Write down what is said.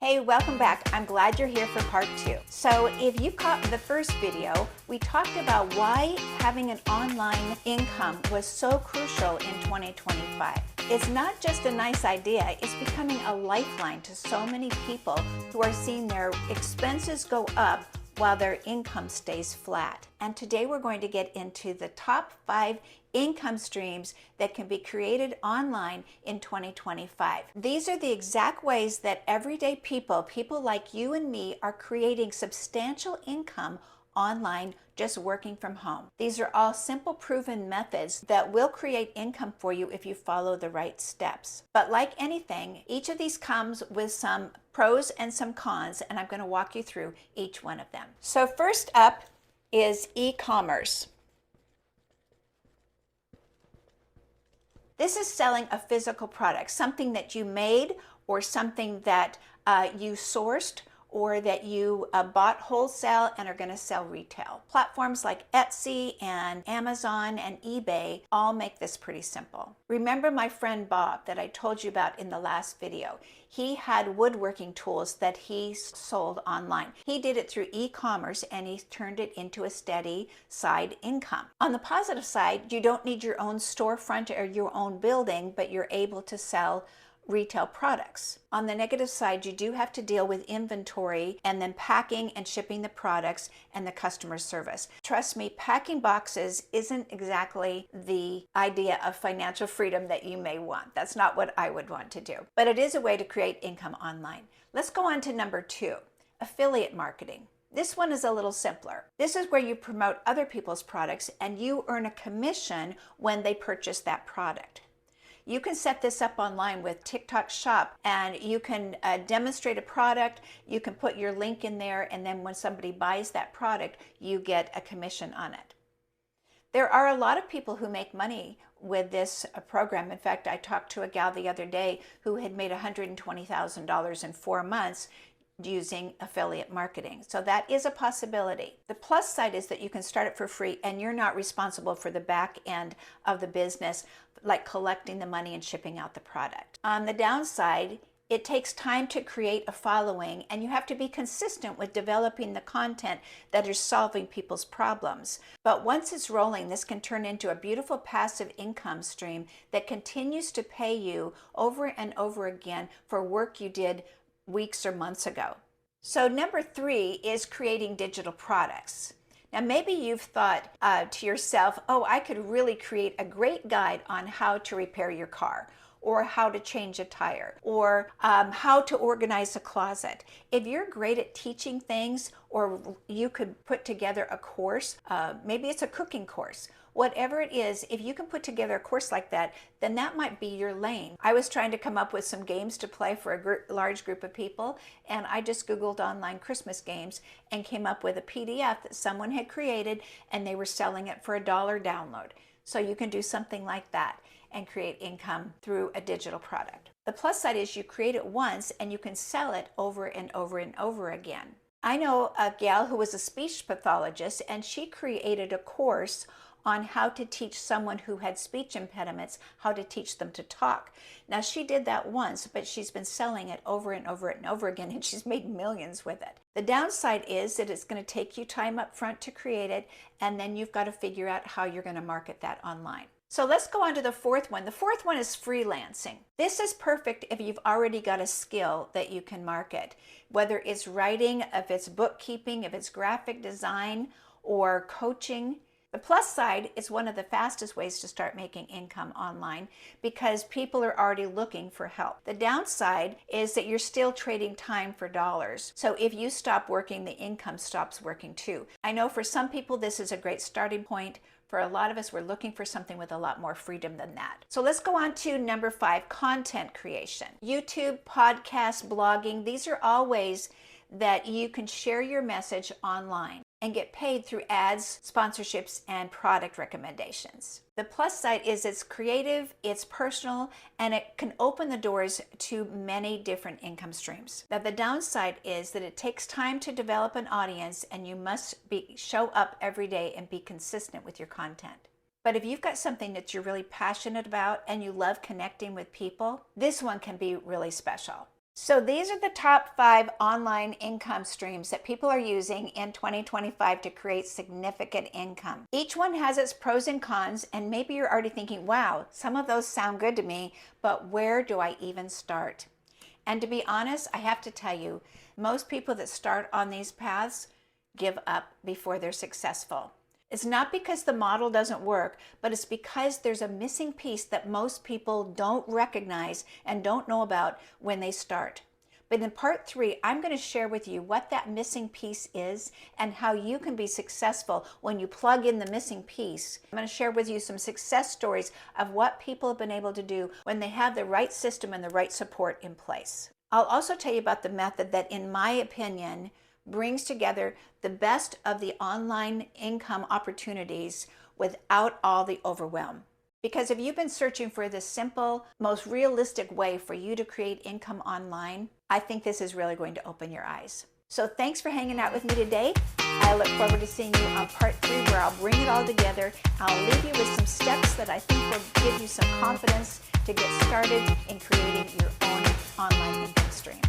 Hey, welcome back. I'm glad you're here for part 2. So if you caught the first video, we talked about why having an online income was so crucial in 2025. It's not just a nice idea, it's becoming a lifeline to so many people who are seeing their expenses go up while their income stays flat. And today we're going to get into the top 5 income streams that can be created online in 2025. These are the exact ways that everyday people like you and me, are creating substantial income online just working from home. These are all simple, proven methods that will create income for you if you follow the right steps. But like anything, each of these comes with some pros and some cons, and I'm going to walk you through each one of them. So first up is e-commerce. This is selling a physical product, something that you made or something that you sourced or that you bought wholesale and are going to sell retail. Platforms like Etsy and Amazon and eBay all make this pretty simple. Remember my friend Bob that I told you about in the last video? He had woodworking tools that he sold online. He did it through e-commerce and he turned it into a steady side income. On the positive side, you don't need your own storefront or your own building, but you're able to sell retail products. On the negative side, you do have to deal with inventory and then packing and shipping the products and the customer service. Trust me, packing boxes isn't exactly the idea of financial freedom that you may want. That's not what I would want to do, but it is a way to create income online. Let's go on to number 2, affiliate marketing. This one is a little simpler. This is where you promote other people's products and you earn a commission when they purchase that product. You can set this up online with TikTok Shop and you can demonstrate a product, you can put your link in there, and then when somebody buys that product, you get a commission on it. There are a lot of people who make money with this program. In fact, I talked to a gal the other day who had made $120,000 in 4 months using affiliate marketing. So that is a possibility. The plus side is that you can start it for free and you're not responsible for the back end of the business, like collecting the money and shipping out the product. On the downside, it takes time to create a following and you have to be consistent with developing the content that is solving people's problems. But once it's rolling, this can turn into a beautiful passive income stream that continues to pay you over and over again for work you did weeks or months ago. So number 3 is creating digital products. Now maybe you've thought to yourself, oh, I could really create a great guide on how to repair your car, or how to change a tire, or how to organize a closet. If you're great at teaching things, or you could put together a course, maybe it's a cooking course, whatever it is, if you can put together a course like that, then that might be your lane. I was trying to come up with some games to play for a large group of people, and I just Googled online Christmas games and came up with a PDF that someone had created, and they were selling it for $1 download. So you can do something like that and create income through a digital product. The plus side is you create it once and you can sell it over and over and over again. I know a gal who was a speech pathologist and she created a course on how to teach someone who had speech impediments, how to teach them to talk. Now she did that once, but she's been selling it over and over and over again, and she's made millions with it. The downside is that it's going to take you time up front to create it, and then you've got to figure out how you're going to market that online. So let's go on to the 4th one. The 4th one is freelancing. This is perfect if you've already got a skill that you can market, whether it's writing, if it's bookkeeping, if it's graphic design, or coaching. The plus side is one of the fastest ways to start making income online because people are already looking for help. The downside is that you're still trading time for dollars. So if you stop working, the income stops working too. I know for some people this is a great starting point. For a lot of us, we're looking for something with a lot more freedom than that. So let's go on to number 5, content creation. YouTube, podcast, blogging, these are all ways that you can share your message online and get paid through ads, sponsorships, and product recommendations. The plus side is it's creative, it's personal, and it can open the doors to many different income streams. Now the downside is that it takes time to develop an audience and you must show up every day and be consistent with your content. But if you've got something that you're really passionate about and you love connecting with people, this one can be really special. So these are the top 5 online income streams that people are using in 2025 to create significant income. Each one has its pros and cons, and maybe you're already thinking, wow, some of those sound good to me, but where do I even start? And to be honest, I have to tell you, most people that start on these paths give up before they're successful. It's not because the model doesn't work, but it's because there's a missing piece that most people don't recognize and don't know about when they start. But in part 3, I'm going to share with you what that missing piece is and how you can be successful when you plug in the missing piece. I'm going to share with you some success stories of what people have been able to do when they have the right system and the right support in place. I'll also tell you about the method that, in my opinion, brings together the best of the online income opportunities without all the overwhelm. Because if you've been searching for the simple, most realistic way for you to create income online, I think this is really going to open your eyes. So thanks for hanging out with me today. I look forward to seeing you on part 3, where I'll bring it all together. I'll leave you with some steps that I think will give you some confidence to get started in creating your own online income stream.